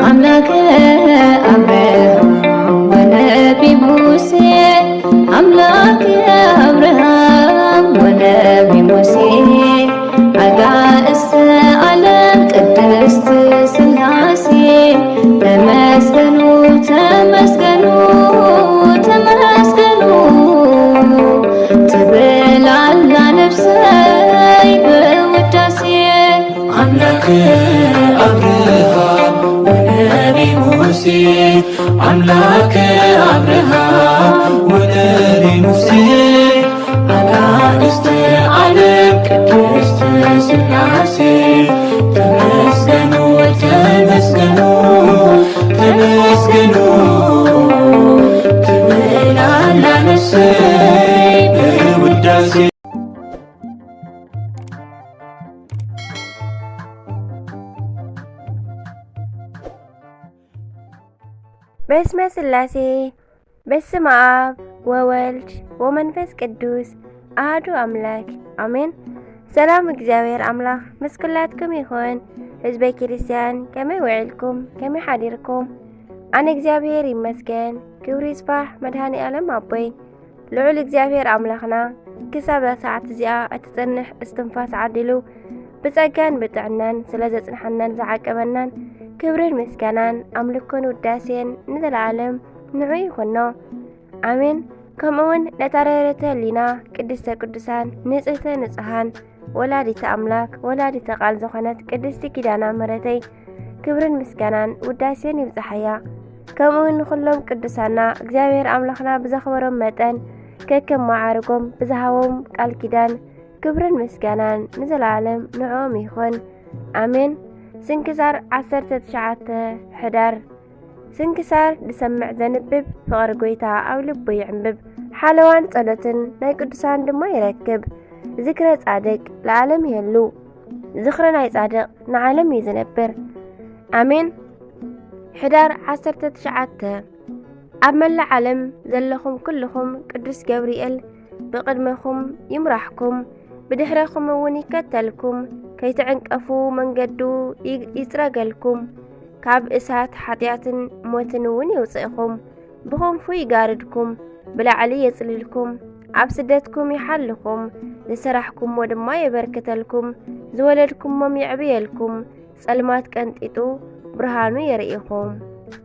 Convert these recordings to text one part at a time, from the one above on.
أملاك أبراهام ونبي موسى أملاك أبراهام ونبي موسى عجائز عالم قدست سلاسي تمسكنوا تمسكنوا تمسكنوا تبل على نفسي بوداسي أملاك أبراهام ونبي موسى أملاك أبراهام ونبي موسى عجائز عالم قدست سلاسي تمسكنوا تمسكنوا تمسكنوا تبل على نفسي بوداسي በስመ ሥላሴ በስመ አብ ወወልድ ወመንፈስ ቅዱስ አሐዱ አምላክ አሜን። ሰላም እግዚአብሔር አምላክ ምስ ኩላትኩም ይኹን። ህዝበ ክርስቲያን ከመይ ውዕልኩም ከመይ ሓዲርኩም? ኣነ እግዚአብሔር ይመስገን። ክብሪ ይስፋሕ መድኃኔ ዓለም ኣቦይ ልዑል እግዚአብሔር ኣምላኽና ክሳብ ሰዓት እዚኣ እትጸንሕ እስትንፋስ ዓዲሉ ብጸጋን ብጥዕናን ስለ ዘጽንሐናን ዝዓቀበናን ክብርን ምስጋናን ኣምልኮን ውዳሴን ንዘለዓለም ንዑ ይኹኖ ኣሜን። ከምኡውን ነታረረተ ህሊና ቅድስተ ቅዱሳን ንጽህተ ንጽሃን ወላዲተ ኣምላክ ወላዲተ ቃል ዝኾነት ቅድስቲ ኪዳና ምሕረተይ ክብርን ምስጋናን ውዳሴን ይብጽሓያ። ከምኡውን ንኹሎም ቅዱሳና እግዚአብሔር ኣምላኽና ብዘኽበሮም መጠን ከከም ማዓርጎም ብዝሃቦም ቃል ኪዳን ክብርን ምስጋናን ንዘለዓለም ንዑም ይኹን ኣሜን። ስንክሳር 19 ሕዳር ስንክሳር ድሰምዕ ዘንብብ ፍቕሪ ጎይታ ኣብ ልቡ ይዕንብብ ሓለዋን ጸሎትን ናይ ቅዱሳን ድማ ይረክብ። ዝክረ ጻድቅ ለዓለም ይህሉ ዝኽረ ናይ ጻድቕ ንዓለም እዩ ዝነብር ኣሜን። ሕዳር 19 ኣብ መላእ ዓለም ዘለኹም ኩልኹም ቅዱስ ገብርኤል ብቕድመኹም ይምራሕኩም ብድሕረኹም እውን ይከተልኩም ከይትዕንቀፉ መንገዱ ይጽረገልኩም ካብ እሳት ሓጢአትን ሞትን እውን ይውፅእኹም ብኹንፉ ይጋርድኩም ብላዕሊ የጽልልኩም ኣብ ስደትኩም ይሓልኹም ዝሰራሕኩምዎ ድማ የበርክተልኩም ዝወለድኩሞም ይዕብየልኩም ጸልማት ቀንጢጡ ብርሃኑ የርኢኹም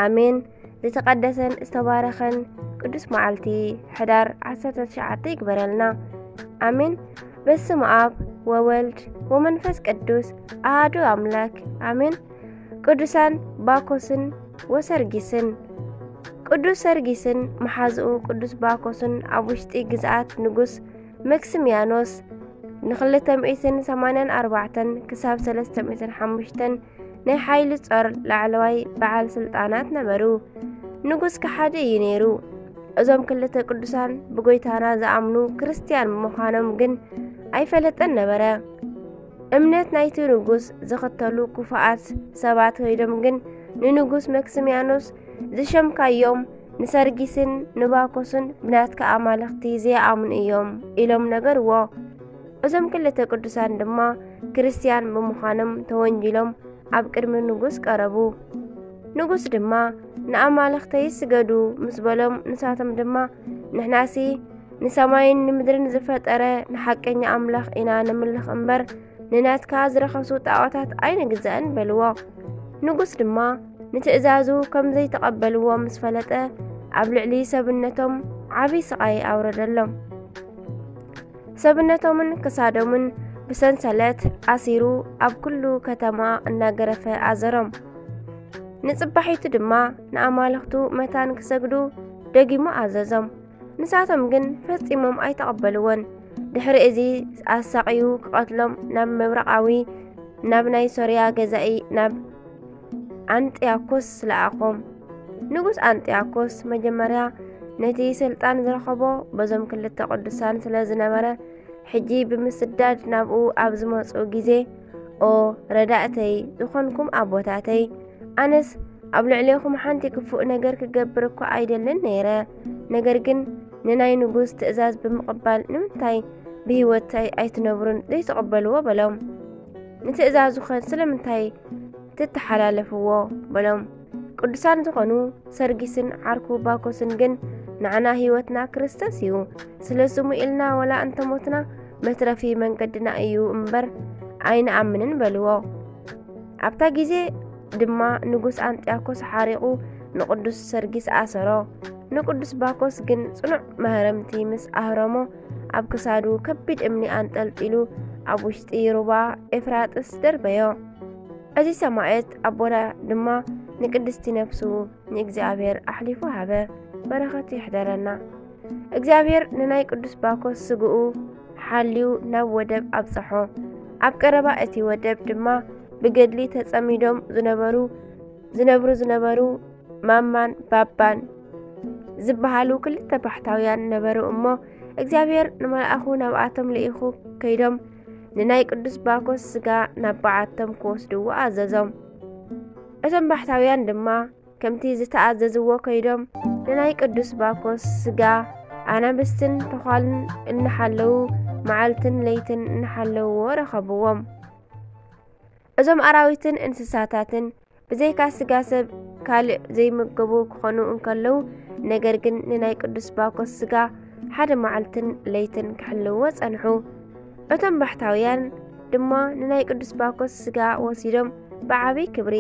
ኣሜን። ዝተቀደሰን ዝተባረኸን ቅዱስ መዓልቲ ሕዳር 19 ይግበረልና ኣሜን። በስመ አብ ወወልድ ወመንፈስ ቅዱስ አሐዱ አምላክ አሜን። ቅዱሳን ባኮስን ወሰርጊስን ቅዱስ ሰርጊስን መሓዝኡ ቅዱስ ባኮስን ኣብ ውሽጢ ግዝኣት ንጉስ መክስሚያኖስ ን284 ክሳብ 305 ናይ ሓይሊ ጾር ላዕለዋይ በዓል ስልጣናት ነበሩ። ንጉስ ከሓደ እዩ ነይሩ። እዞም ክልተ ቅዱሳን ብጎይታና ዝኣምኑ ክርስቲያን ምዃኖም ግን ኣይፈለጠን ነበረ። እምነት ናይቲ ንጉስ ዝኽተሉ ኩፋኣት ሰባት ኮይዶም ግን ንንጉስ መክስሚያኖስ ዝሸምካዮም ንሰርጊስን ንባኮስን ብናትካ ኣማልኽቲ ዘይኣምኑ እዮም ኢሎም ነገርዎ። እዞም ክልተ ቅዱሳን ድማ ክርስቲያን ብምዃኖም ተወንጅሎም ኣብ ቅድሚ ንጉስ ቀረቡ። ንጉስ ድማ ንኣማልኽተይ ስገዱ ምስ በሎም ንሳቶም ድማ ንሕናሲ ንሰማይን ንምድርን ዝፈጠረ ንሓቀኛ ኣምላኽ ኢና ንምልኽ እምበር ንናትካ ዝረኸሱ ጣዖታት ኣይንግዛእን በልዎ። ንጉስ ድማ ንትእዛዙ ከም ዘይተቐበልዎ ምስ ፈለጠ ኣብ ልዕሊ ሰብነቶም ዓብይ ስቃይ ኣውረደሎም። ሰብነቶምን ክሳዶምን ብሰንሰለት ኣሲሩ ኣብ ኩሉ ከተማ እናገረፈ ኣዘሮም። ንጽባሒቱ ድማ ንኣማልኽቱ መታን ክሰግዱ ደጊሙ ኣዘዞም። ንሳቶም ግን ፈጺሞም ኣይተቐበልዎን። ድሕሪ እዚ ኣሳቂዩ ክቐትሎም ናብ መብረቃዊ ናብ ናይ ሶርያ ገዛኢ ናብ አንጢያኮስ ለኣኾም። ንጉስ አንጢያኮስ መጀመርያ ነቲ ስልጣን ዝረኸቦ በዞም ክልተ ቅዱሳን ስለ ዝነበረ ሕጂ ብምስዳድ ናብኡ ኣብ ዝመፁ ጊዜ ኦ ረዳእተይ ዝኾንኩም ኣቦታተይ ኣነስ ኣብ ልዕሊኹም ሓንቲ ክፉእ ነገር ክገብር እኳ ኣይደልን ነይረ። ነገር ግን ንናይ ንጉስ ትእዛዝ ብምቕባል ንምንታይ ብህይወት ኣይትነብሩን ዘይተቐበልዎ በሎም። ንትእዛዙ ኸ ስለምንታይ ትተሓላለፍዎ በሎም ቅዱሳን ዝኾኑ ሰርጊስን ዓርኩ ባኮስን ግን ንዓና ህይወትና ክርስቶስ እዩ ስለስሙ ኢልና ወላ እንተሞትና መትረፊ መንገድና እዩ እምበር ኣይንኣምንን በልዎ ኣብታ ግዜ ድማ ንጉስ አንጢያኮስ ሓሪቑ ንቅዱስ ሰርጊስ ኣሰሮ ንቅዱስ ባኮስ ግን ጽኑዕ መህረምቲ ምስ ኣህረሞ ኣብ ክሳዱ ከቢድ እምኒ አንጠልጢሉ ኣብ ውሽጢ ሩባ ኤፍራጥስ ደርበዮ እዚ ሰማዕት ኣቦና ድማ ንቅድስቲ ነፍሱ ንእግዚአብሔር ኣሕሊፉ ሃበ በረኸት ይሕደረና እግዚአብሔር ንናይ ቅዱስ ባኮስ ስግኡ ሓልዩ ናብ ወደብ ኣብጽሖ ኣብ ቀረባ እቲ ወደብ ድማ ብገድሊ ተጸሚዶም ዝነበሩ ማማን ባባን ዝበሃሉ ክልተ ባሕታውያን ነበሩ እሞ እግዚአብሔር ንመልአኹ ናብኣቶም ልኢኹ ከይዶም ንናይ ቅዱስ ባኮስ ስጋ ናብ በዓቶም ክወስድዎ ኣዘዞም እቶም ባሕታውያን ድማ ከምቲ ዝተኣዘዝዎ ከይዶም ንናይ ቅዱስ ባኮስ ስጋ ኣናብስትን ተዃልን እንሓለዉ መዓልትን ለይትን እንሓለውዎ ረኸብዎም እዞም ኣራዊትን እንስሳታትን ብዘይካ ስጋ ሰብ ካልእ ዘይምገቡ ክኾኑ እንከለዉ ነገር ግን ንናይ ቅዱስ ባኮስ ስጋ ሓደ መዓልትን ለይትን ክሕልዎ ጸንሑ እቶም ባሕታውያን ድማ ንናይ ቅዱስ ባኮስ ስጋ ወሲዶም ብዓብይ ክብሪ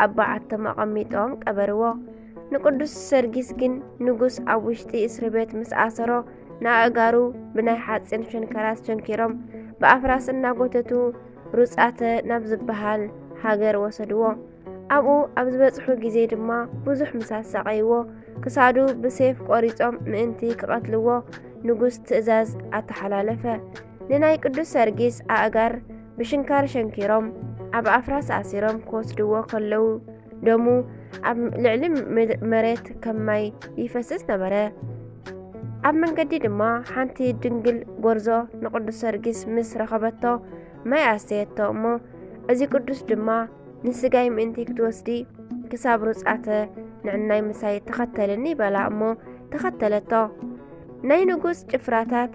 ኣብ በዓቶም ኣቐሚጦም ቀበርዎ ንቅዱስ ሰርጊስ ግን ንጉስ ኣብ ውሽጢ እስር ቤት ምስ ኣሰሮ ንኣእጋሩ ብናይ ሓፂን ሸንከራት ሸንኪሮም ብኣፍራስ እናጎተቱ ሩጻተ ናብ ዝበሃል ሃገር ወሰድዎ ኣብኡ ኣብ ዝበጽሑ ግዜ ድማ ብዙሕ ምሳሰቀይዎ ክሳዱ ብሴፍ ቆሪጾም ምእንቲ ክቐትልዎ ንጉስ ትእዛዝ ኣተሓላለፈ ንናይ ቅዱስ ሰርጊስ ኣእጋር ብሽንካር ሸንኪሮም ኣብ ኣፍራስ ኣሲሮም ክወስድዎ ከለዉ ደሙ ኣብ ልዕሊ መሬት ከማይ ይፈስስ ነበረ ኣብ መንገዲ ድማ ሓንቲ ድንግል ጎርዞ ንቅዱስ ሰርጊስ ምስ ረኸበቶ ማይ ኣስተየቶ እሞ እዚ ቅዱስ ድማ ንስጋይ ምእንቲ ክትወስዲ ክሳብ ሩጻተ ንዕናይ ምሳይ ተኸተልኒ በላ እሞ ተኸተለቶ ናይ ንጉስ ጭፍራታት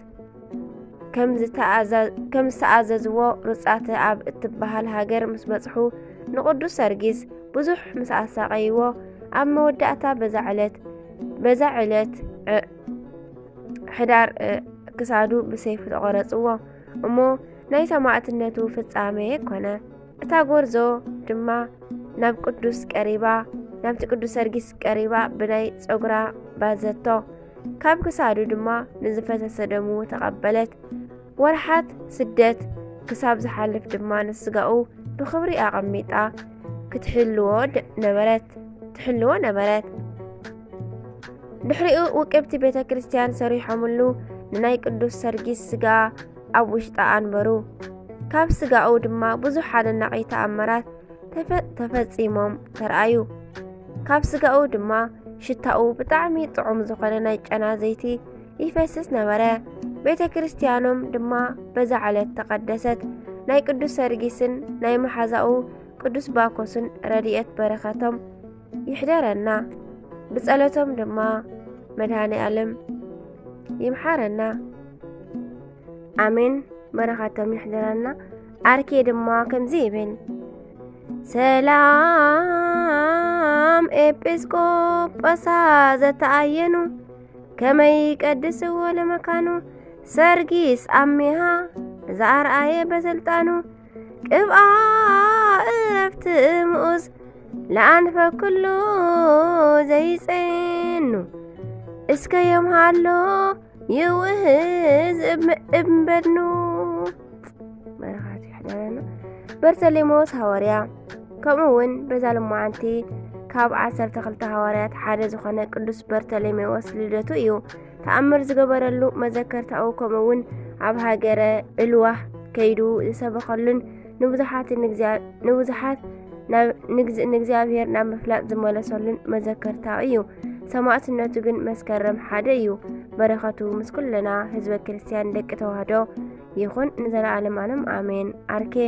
ከም ዝተኣዘዝዎ ሩጻተ ኣብ እትበሃል ሃገር ምስ በጽሑ ንቅዱስ ሰርጊስ ብዙሕ ምስ ኣሳቀይዎ ኣብ መወዳእታ በዛ ዕለት ሕዳር ክሳዱ ብሰይፉ ተቆረጽዎ እሞ ናይ ሰማዕትነቱ ፍጻሜ ኮነ እታ ጎርዞ ድማ ናብቲ ቅዱስ ሰርጊስ ቀሪባ ብናይ ጸጉራ ባዘቶ ካብ ክሳዱ ድማ ንዝፈሰሰ ደሙ ተቐበለት ወርሓት ስደት ክሳብ ዝሓልፍ ድማ ንስጋኡ ብኽብሪ ኣቐሚጣ ክትሕልዎ ነበረት ድሕሪኡ ውቅብቲ ቤተ ክርስቲያን ሰሪሖምሉ ንናይ ቅዱስ ሰርጊስ ስጋ ኣብ ውሽጣ አንበሩ ካብ ስጋኡ ድማ ብዙሕ ኣደናቂ ተኣምራት ተፈጺሞም ተርኣዩ ካብ ስጋኡ ድማ ሽታኡ ብጣዕሚ ጥዑም ዝኾነ ናይ ጨና ዘይቲ ይፈስስ ነበረ ቤተ ክርስቲያኖም ድማ በዛ ዕለት ተቐደሰት ናይ ቅዱስ ሰርጊስን ናይ መሓዛኡ ቅዱስ ባኮስን ረድኤት በረኸቶም ይሕደረና ብጸሎቶም ድማ መድኃኔ ዓለም ይምሓረና አሜን በረኸቶም ይሕደረና አርኬ ድማ ከምዚ ይብል ሰላም ኤጲስቆጶሳ ዘተአየኑ ከመይ ቀድስዎ ለመካኑ ሰርጊስ አሜሃ ዘአርአየ በስልጣኑ ቅብአ እረፍት ምኡዝ ለአንፈ ኩሉ ዘይጸኑ እስከ የምሃሎ ይውህዝ እምበድኑ በረኻት ይሕደረና በርተሌሞስ ሐዋርያ ከምኡውን በዛልማዓንቲ ካብ 12 ሐዋርያት ሓደ ዝኾነ ቅዱስ በርተሌሜዎስ ልደቱ እዩ ተኣምር ዝገበረሉ መዘከርታኡ ከምኡውን ኣብ ሃገረ እልዋህ ከይዱ ዝሰበኸሉን ንብዙሓት ንእግዚአብሔር ናብ ምፍላጥ ዝመለሰሉን መዘከርታኡ እዩ ሰማዕትነቱ ግን መስከረም ሓደ እዩ በረኸቱ ምስ ኩለና ህዝበ ክርስቲያን ደቂ ተዋህዶ ይኹን ንዘለዓለም ዓለም አሜን አርኬ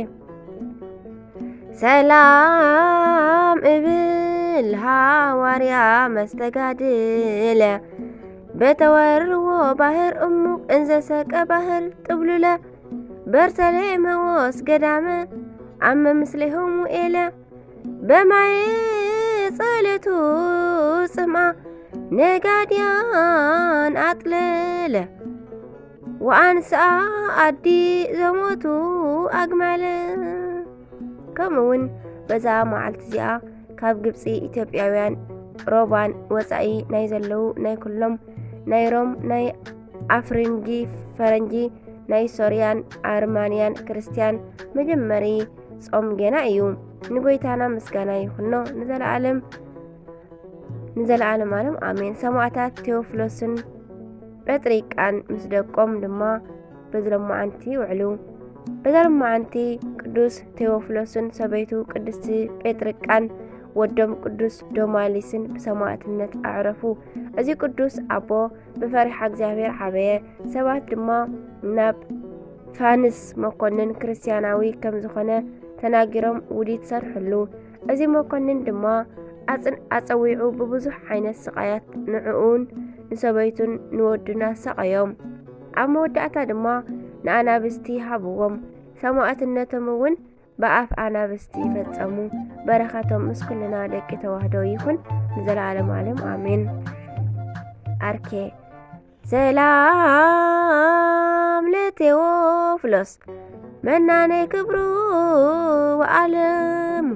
ሰላም እብል ሐዋርያ መስተጋድለ በተወርዎ ባህር እሙቅ እንዘሰቀ ባህር ጥብሉለ በርተሌሜዎስ ገዳመ አመ ምስሌሆሙ ኤለ በማይ ጸለቱ ጽማ ነጋድያን አጥለለ ወአንስአ አዲ ዘሞቱ አግማለ ከምውን በዛ መዓልቲ እዚኣ ካብ ግብፂ ኢትዮጵያውያን ሮባን ወፃኢ ናይ ዘለው ናይ ኩሎም ናይ ሮም ናይ አፍሪንጊ ፈረንጂ ናይ ሶርያን አርማንያን ክርስቲያን መጀመሪ ጾም ገና እዩ ንጎይታና ምስጋና ይኹኖ ንዘላለም ዓለም አሜን። ሰማዕታት ቴዎፍሎስን ጴጥሪቃን ምስ ደቆም ድማ በዝለማዓንቲ ውዕሉ። በዝለማዓንቲ ቅዱስ ቴዎፍሎስን ሰበይቱ ቅድስቲ ጴጥሪቃን ወዶም ቅዱስ ዶማሊስን ብሰማዕትነት አዕረፉ። እዚ ቅዱስ አቦ ብፈሪሓ እግዚአብሔር ዓበየ። ሰባት ድማ ናብ ፋንስ መኮንን ክርስቲያናዊ ከም ዝኾነ ተናጊሮም ውዲት ሰርሕሉ። እዚ መኮንን ድማ አፀዊዑ ብብዙሕ ዓይነት ስቃያት ንዕኡን ንሰበይቱን ንወዱና ሰቃዮም። ኣብ መወዳእታ ድማ ንኣናብስቲ ሃብዎም። ሰማዕትነቶም እውን በአፍ አናብስቲ ይፈጸሙ። በረኻቶም ምስ ኩልና ደቂ ተዋህዶ ይኹን ንዘላለም ዓለም አሜን። አርኬ ሰላም ለቴዎፍሎስ መናነይ ክብሩ ወዓለሙ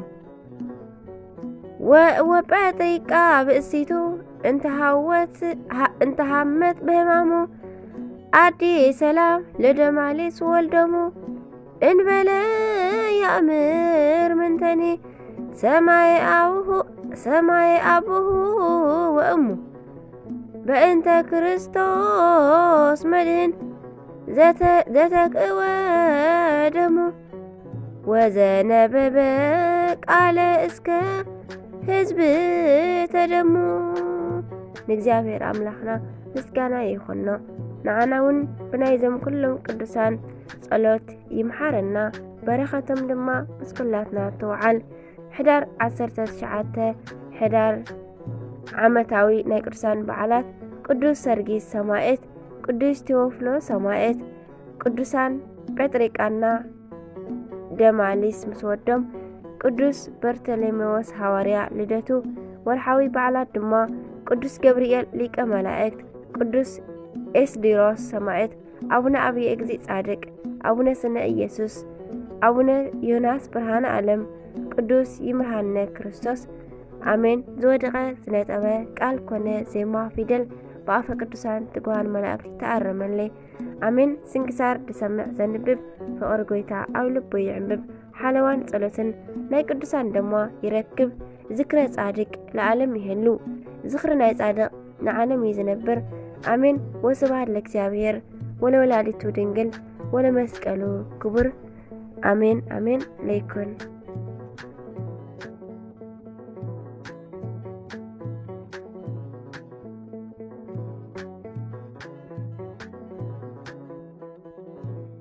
ወጴጥሪቃ ብእሲቱ እንተሃመት በህማሙ አዲ ሰላም ለደማሊስ ወልደሙ እንበለ ያእምር ምንተኒ ሰማይ አቡሁ ወእሙ በእንተ ክርስቶስ መድህን ዘተቅወ ደሙ ወዘነበበ ቃለ እስከ ህዝብ ተደሙ። ንእግዚአብሔር አምላኽና ምስጋና ይኹኖ። ንዓናውን ብናይዞም ኩሎም ቅዱሳን ጸሎት ይምሓረና። በረኸቶም ድማ ምስ ኩላትና ትውዓል። ሕዳር 19 ሕዳር ዓመታዊ ናይ ቅዱሳን በዓላት ቅዱስ ሰርጊስ ሰማዕት፣ ቅዱስ ቴዎፍሎስ ሰማዕት፣ ቅዱሳን ጴጥሪቃና ደማሊስ ምስ ወዶም፣ ቅዱስ በርተሎሜዎስ ሐዋርያ ልደቱ። ወርሓዊ በዓላት ድማ ቅዱስ ገብርኤል ሊቀ መላእክት፣ ቅዱስ ኤስድሮስ ሰማዕት፣ አቡነ አብየ እግዚእ ጻድቅ፣ አቡነ ስነ ኢየሱስ፣ አቡነ ዮናስ ብርሃነ ዓለም፣ ቅዱስ ይምርሃነ ክርስቶስ አሜን። ዝወደቀ ዝነጠበ ቃል ኮነ ዜማ ፊደል በአፈ ቅዱሳን ትጉሃን መላእክት ተአረመለይ አሜን። ስንክሳር ድሰምዕ ዘንብብ ፍቅሪ ጎይታ ኣብ ልቡ ይዕንብብ። ሓለዋን ጸሎትን ናይ ቅዱሳን ደማ ይረክብ። ዝክረ ጻድቅ ለዓለም ይህሉ። ዝክሪ ናይ ጻድቅ ንዓለም ይዝነብር አሜን። ወስብሐት ለእግዚአብሔር ወለወላዲቱ ድንግል ወለመስቀሉ ክቡር አሜን አሜን ለይኩን